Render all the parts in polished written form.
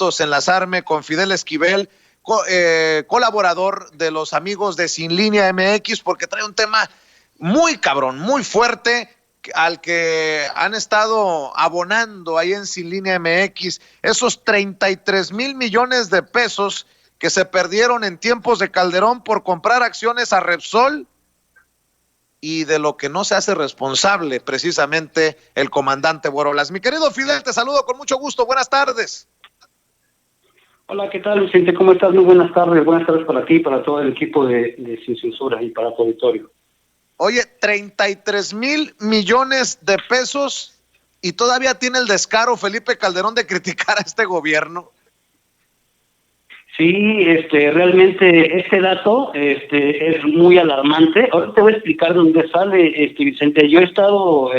gustatos enlazarme con Fidel Esquivel, colaborador de los amigos de Sin Línea MX, porque trae un tema muy cabrón, muy fuerte, al que han estado abonando ahí en Sin Línea MX, esos 33,000 millones de pesos que se perdieron en tiempos de Calderón por comprar acciones a Repsol, y de lo que no se hace responsable precisamente el comandante Borolas. Mi querido Fidel, te saludo con mucho gusto, buenas tardes. Hola, ¿qué tal, Vicente? ¿Cómo estás? Muy buenas tardes para ti, para todo el equipo de Sin Censura y para tu auditorio. Oye, 33,000 millones de pesos y todavía tiene el descaro Felipe Calderón de criticar a este gobierno. Sí, realmente este dato es muy alarmante. Ahora te voy a explicar dónde sale, Vicente. Yo he estado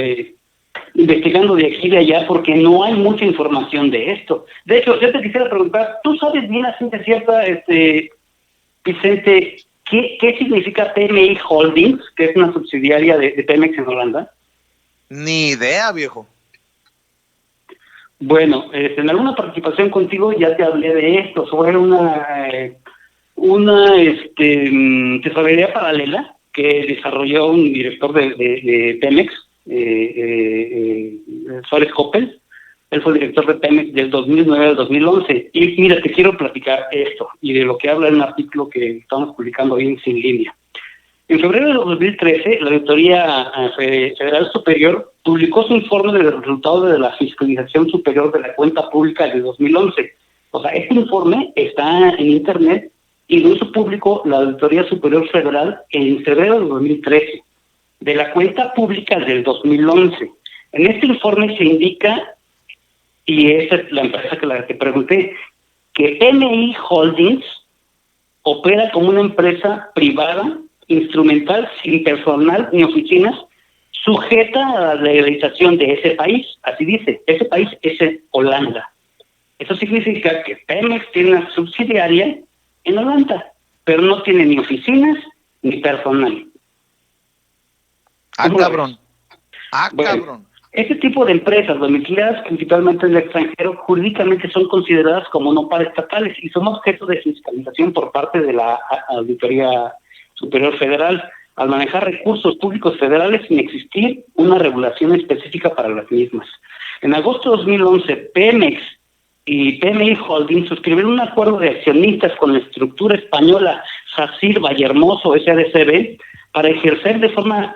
investigando de aquí y de allá porque no hay mucha información de esto. De hecho, yo te quisiera preguntar, ¿tú sabes bien a ciencia cierta, Vicente, qué significa PMI Holdings, que es una subsidiaria de Pemex en Holanda? Ni idea, viejo. Bueno, en alguna participación contigo ya te hablé de esto, sobre una tesorería paralela que desarrolló un director de Pemex, Suárez Coppel. Él fue director de Pemex del 2009 al 2011. Y mira, te quiero platicar esto, y de lo que habla en un artículo que estamos publicando hoy en Sin Línea. En febrero de 2013, la Auditoría Federal Superior publicó su informe de los resultados de la Fiscalización Superior de la Cuenta Pública de 2011. O sea, este informe está en Internet y lo hizo público la Auditoría Superior Federal en febrero de 2013, de la Cuenta Pública del 2011. En este informe se indica, y esa es la empresa que la que pregunté, que PMI Holdings opera como una empresa privada instrumental, sin personal ni oficinas, sujeta a la legalización de ese país. Así dice, ese país es Holanda. Eso significa que Pemex tiene una subsidiaria en Holanda, pero no tiene ni oficinas ni personal. Cabrón. Bueno, Cabrón. este tipo de empresas domiciliadas principalmente en el extranjero jurídicamente son consideradas como no paraestatales y son objeto de fiscalización por parte de la Auditoría Superior Federal, al manejar recursos públicos federales sin existir una regulación específica para las mismas. En agosto de 2011, Pemex y PMI Holdings suscribieron un acuerdo de accionistas con la estructura española SACIR Vallehermoso SADCB para ejercer de forma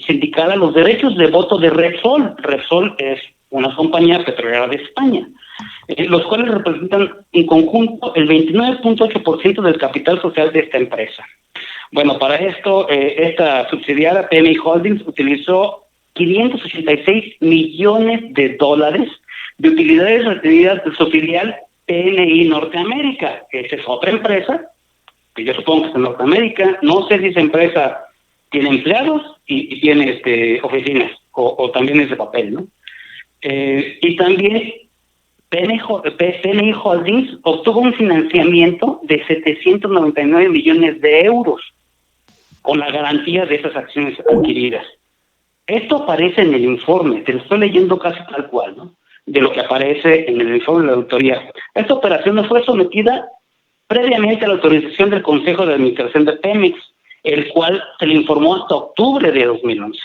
sindical los derechos de voto de Repsol. Repsol es una compañía petrolera de España, los cuales representan en conjunto el 29.8% del capital social de esta empresa. Bueno, para esto, esta subsidiaria PMI Holdings utilizó 586 millones de dólares de utilidades retenidas de su filial PMI Norteamérica. Esa es otra empresa, que yo supongo que es en Norteamérica. No sé si esa empresa tiene empleados y tiene oficinas, o también es de papel, ¿no? Y también PMI Holdings obtuvo un financiamiento de 799 millones de euros con la garantía de esas acciones adquiridas. Esto aparece en el informe, te lo estoy leyendo casi tal cual, ¿no? De lo que aparece en el informe de la auditoría. Esta operación no fue sometida previamente a la autorización del Consejo de Administración de Pemex, el cual se le informó hasta octubre de 2011.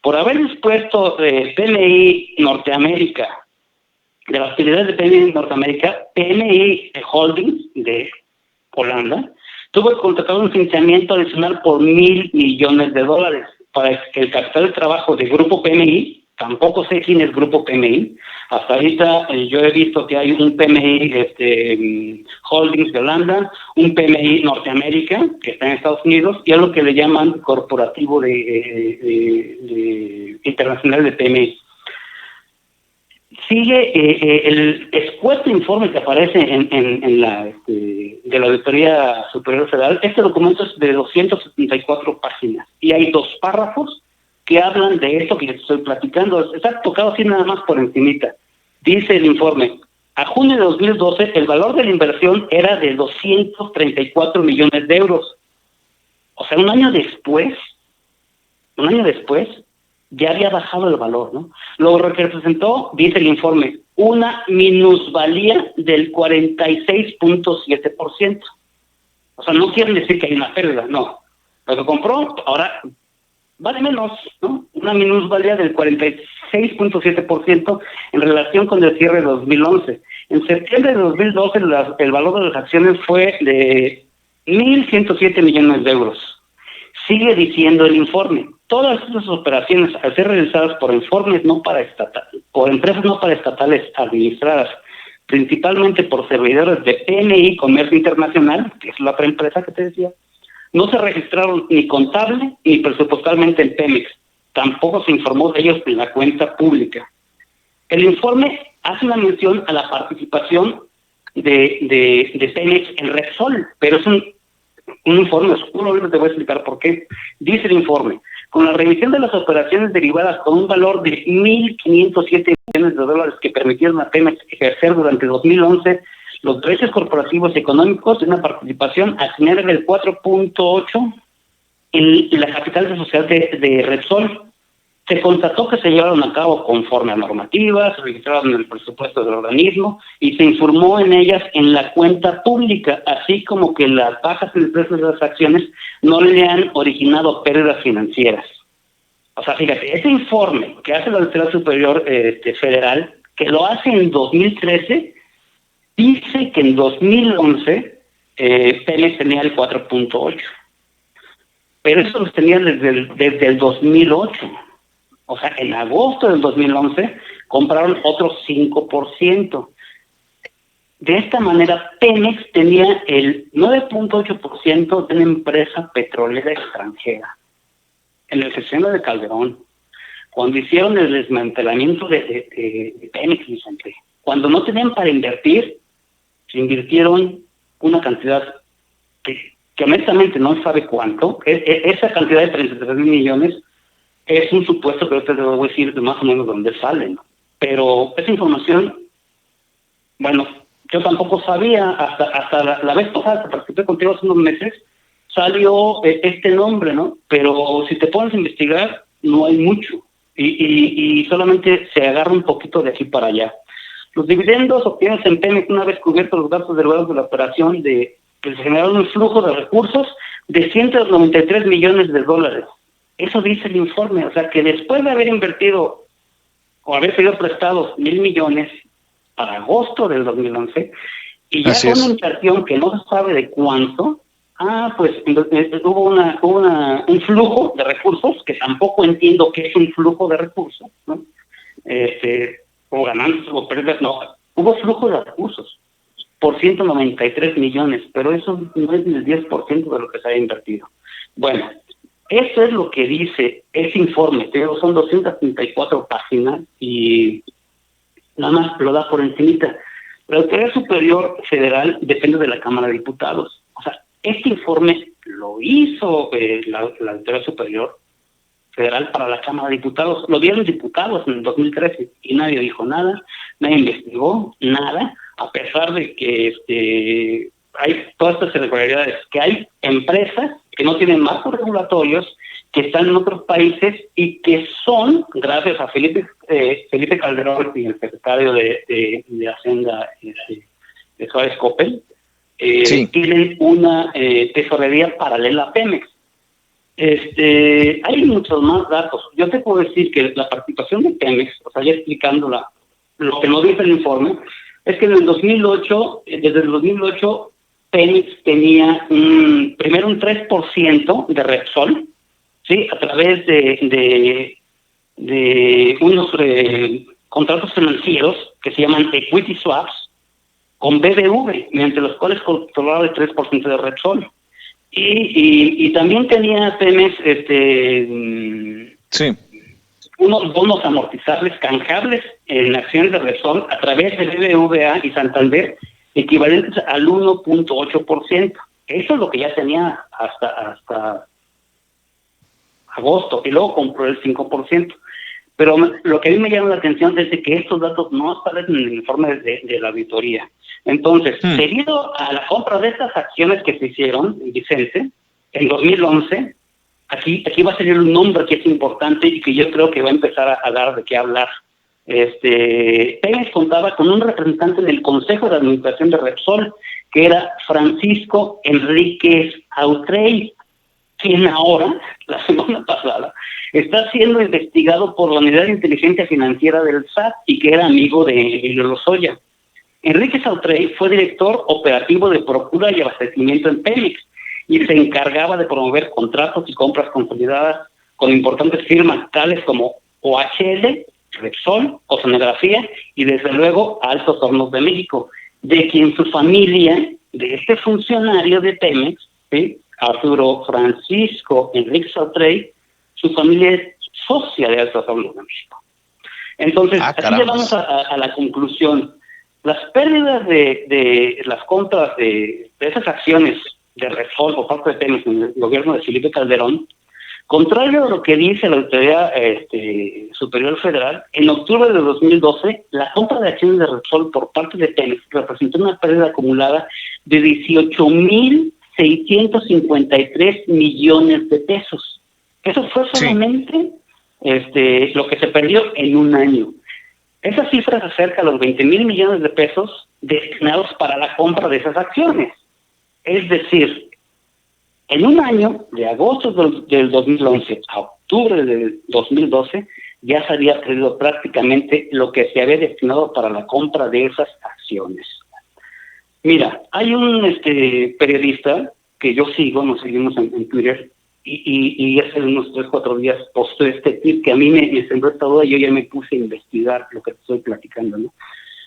Por haber dispuesto de PMI Norteamérica, de las actividades de PMI Norteamérica, PMI Holdings de Holanda tuvo que contratar un financiamiento adicional por $1,000 millones para que el capital de trabajo del Grupo PMI, tampoco sé quién es Grupo PMI, hasta ahorita yo he visto que hay un PMI Holdings de Holanda, un PMI Norteamérica, que está en Estados Unidos, y algo que le llaman corporativo internacional de PMI. Sigue el expuesto informe que aparece en la de la Auditoría Superior Federal. Este documento es de 274 páginas y hay 2 párrafos que hablan de esto que les estoy platicando. Está tocado así nada más por encimita. Dice el informe: a junio de 2012 el valor de la inversión era de 234 millones de euros. O sea, un año después, ya había bajado el valor, ¿no? Lo que representó, dice el informe, una minusvalía del 46.7%. O sea, no quiere decir que hay una pérdida, no. Lo que compró, ahora vale menos, ¿no? Una minusvalía del 46.7% en relación con el cierre de 2011. En septiembre de 2012 el valor de las acciones fue de 1.107 millones de euros. Sigue diciendo el informe, todas estas operaciones, al ser realizadas por empresas no paraestatales administradas principalmente por servidores de PMI Comercio Internacional, que es la otra empresa que te decía, no se registraron ni contable ni presupuestalmente en Pemex. Tampoco se informó de ellos en la cuenta pública. El informe hace una mención a la participación de Pemex en Repsol, pero es un informe oscuro. Ahorita te voy a explicar por qué. Dice el informe, con la revisión de las operaciones derivadas con un valor de 1.507 millones de dólares que permitieron a Pemex ejercer durante 2011 los derechos corporativos y económicos de una participación accionaria del 4.8 en la capital de sociedad de Repsol, se constató que se llevaron a cabo conforme a normativas, se registraron en el presupuesto del organismo y se informó en ellas en la cuenta pública, así como que las bajas en el precio de las acciones no le han originado pérdidas financieras. O sea, fíjate, ese informe que hace la Auditoría Superior Federal, que lo hace en 2013, dice que en 2011 Pemex tenía el 4.8, pero eso los tenía desde el 2008. O sea, en agosto del 2011 compraron otro 5%. De esta manera, Pemex tenía el 9.8% de una empresa petrolera extranjera. En el sexenio de Calderón, cuando hicieron el desmantelamiento de Pemex, Vicente, cuando no tenían para invertir, se invirtieron una cantidad que honestamente no sabe cuánto. Esa cantidad de 33 mil millones es un supuesto que ahorita te voy a decir de más o menos dónde salen. Pero esa información, bueno, yo tampoco sabía, hasta la vez pasada que participé contigo hace unos meses, salió este nombre, ¿no? Pero si te pones a investigar, no hay mucho. Y solamente se agarra un poquito de aquí para allá. Los dividendos obtenidos en Pemex, una vez cubiertos los gastos derivados de la operación, que se generaron un flujo de recursos de 193 millones de dólares. Eso dice el informe. O sea, que después de haber invertido o haber pedido prestados 1,000 millones para agosto del 2011, y ya con una inversión que no se sabe de cuánto, pues hubo un flujo de recursos, que tampoco entiendo qué es un flujo de recursos, ¿no? O ganancias o pérdidas, no. Hubo flujo de recursos por 193 millones, pero eso no es ni el 10% de lo que se ha invertido. Bueno, eso es lo que dice ese informe, pero son 234 páginas y nada más lo da por encimita. La Auditoría Superior Federal depende de la Cámara de Diputados. O sea, este informe lo hizo la Auditoría Superior Federal para la Cámara de Diputados. Lo dieron diputados en el 2013 y nadie dijo nada, nadie investigó nada, a pesar de que hay todas estas irregularidades, que hay empresas que no tienen marcos regulatorios, que están en otros países y que son, gracias a Felipe Calderón y el secretario de Hacienda, de Suárez Coppel, tienen una tesorería paralela a Pemex. Hay muchos más datos. Yo te puedo decir que la participación de Pemex, o sea, ya explicándola, lo que no dice el informe, es que desde el 2008, Pemex tenía primero un 3% de Repsol, ¿sí? A través de unos contratos financieros que se llaman equity swaps con BBV, mediante los cuales controlaba el 3% de Repsol. Y también tenía Pemex unos bonos amortizables canjeables en acciones de Repsol a través de BBVA y Santander, equivalentes al 1.8%. Eso es lo que ya tenía hasta agosto, y luego compró el 5%. Pero lo que a mí me llama la atención es de que estos datos no aparecen en el informe de la auditoría. Entonces, debido a la compra de estas acciones que se hicieron, Vicente, en 2011, aquí va a salir un nombre que es importante y que yo creo que va a empezar a dar de qué hablar. Pemex contaba con un representante en el Consejo de Administración de Repsol, que era Francisco Enríquez Autrey, quien ahora, la semana pasada, está siendo investigado por la Unidad de Inteligencia Financiera del SAT y que era amigo de Emilio Lozoya. Enríquez Autrey fue director operativo de procura y abastecimiento en Pemex y se encargaba de promover contratos y compras consolidadas con importantes firmas tales como OHL, Repsol, Oceanografía y desde luego Altos Hornos de México, de quien su familia, de este funcionario de Pemex, ¿sí?, Arturo Francisco Enríquez Autrey, su familia es socia de Altos Hornos de México. Entonces, aquí llegamos a la conclusión. Las pérdidas de las compras de esas acciones de Repsol por parte de Pemex en el gobierno de Felipe Calderón, contrario a lo que dice la Autoridad Superior Federal, en octubre de 2012, la compra de acciones de Repsol por parte de Pemex representó una pérdida acumulada de 18,653 millones de pesos. Eso fue solamente lo que se perdió en un año. Esa cifra se acerca a los 20,000 millones de pesos destinados para la compra de esas acciones. Es decir, en un año, de agosto del 2011 a octubre del 2012, ya se había perdido prácticamente lo que se había destinado para la compra de esas acciones. Mira, hay un periodista que yo sigo, nos seguimos en Twitter, y hace unos 3-4 días postó este tweet que a mí me sembró esta duda y yo ya me puse a investigar lo que te estoy platicando, ¿no?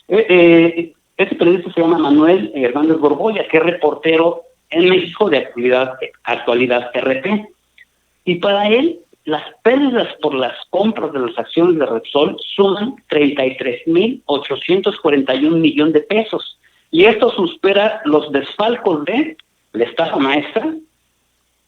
Este periodista se llama Manuel Hernández Borbolla, que es reportero en México de Actualidad RP. Y para él, las pérdidas por las compras de las acciones de Repsol suman 33,841 millones de pesos. Y esto supera los desfalcos de la estafa maestra,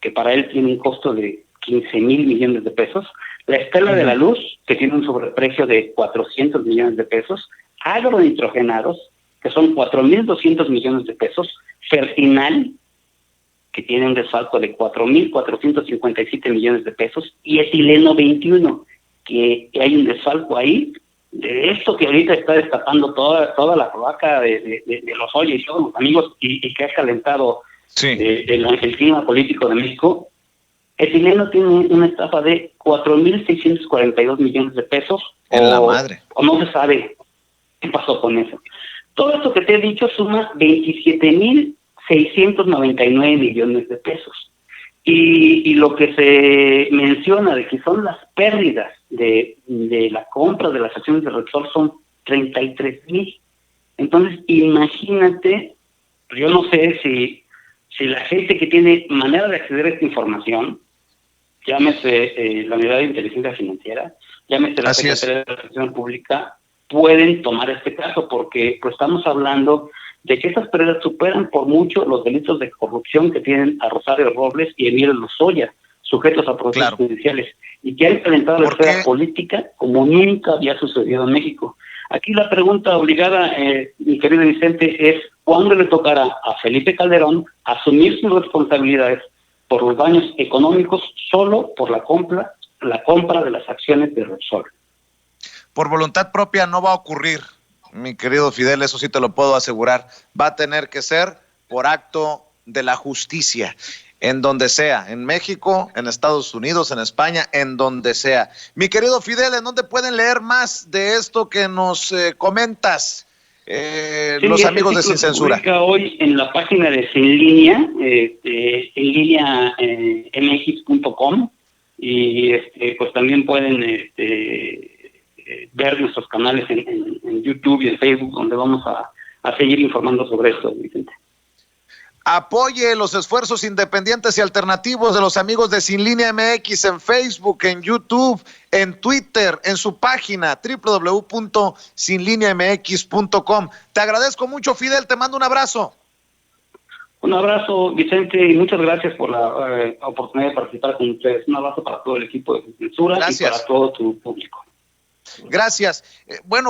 que para él tiene un costo de 15,000 millones de pesos, la Estela de la Luz, que tiene un sobreprecio de 400 millones de pesos, agronitrogenados, que son 4,200 millones de pesos, Fertinal, que tiene un desfalco de 4,457 millones de pesos, y Etileno 21, que hay un desfalco ahí, de esto que ahorita está destapando toda la cloaca de Lozoya y todos los amigos, y que ha calentado el clima político de México. Etileno tiene una estafa de 4,642 millones de pesos, o no se sabe qué pasó con eso. Todo esto que te he dicho suma 27,699 millones de pesos. Y lo que se menciona de que son las pérdidas de la compra de las acciones de Repsol son 33,000. Entonces, imagínate, yo no sé si la gente que tiene manera de acceder a esta información, llámese la Unidad de Inteligencia Financiera, llámese la Secretaría de la Función Pública, pueden tomar este caso, porque pues estamos hablando de que estas pérdidas superan por mucho los delitos de corrupción que tienen a Rosario Robles y Emilio Lozoya, sujetos a procesos judiciales, y que han calentado la esfera política como nunca había sucedido en México. Aquí la pregunta obligada, mi querido Vicente, es ¿cuándo le tocará a Felipe Calderón asumir sus responsabilidades por los daños económicos solo por la compra de las acciones de Repsol? Por voluntad propia no va a ocurrir, mi querido Fidel, eso sí te lo puedo asegurar. Va a tener que ser por acto de la justicia, en donde sea, en México, en Estados Unidos, en España, en donde sea. Mi querido Fidel, ¿en dónde pueden leer más de esto que nos comentas? Los amigos de Sin Censura. Hoy en la página de Sin Línea, mx.com, y pues también pueden ver nuestros canales en YouTube y en Facebook, donde vamos a seguir informando sobre esto, Vicente. Apoye los esfuerzos independientes y alternativos de los amigos de Sin Línea MX en Facebook, en YouTube, en Twitter, en su página www.sinlineamx.com. Te agradezco mucho, Fidel, te mando un abrazo. Un abrazo, Vicente, y muchas gracias por la oportunidad de participar con ustedes. Un abrazo para todo el equipo de Sin Censura y para todo tu público. Gracias. Bueno.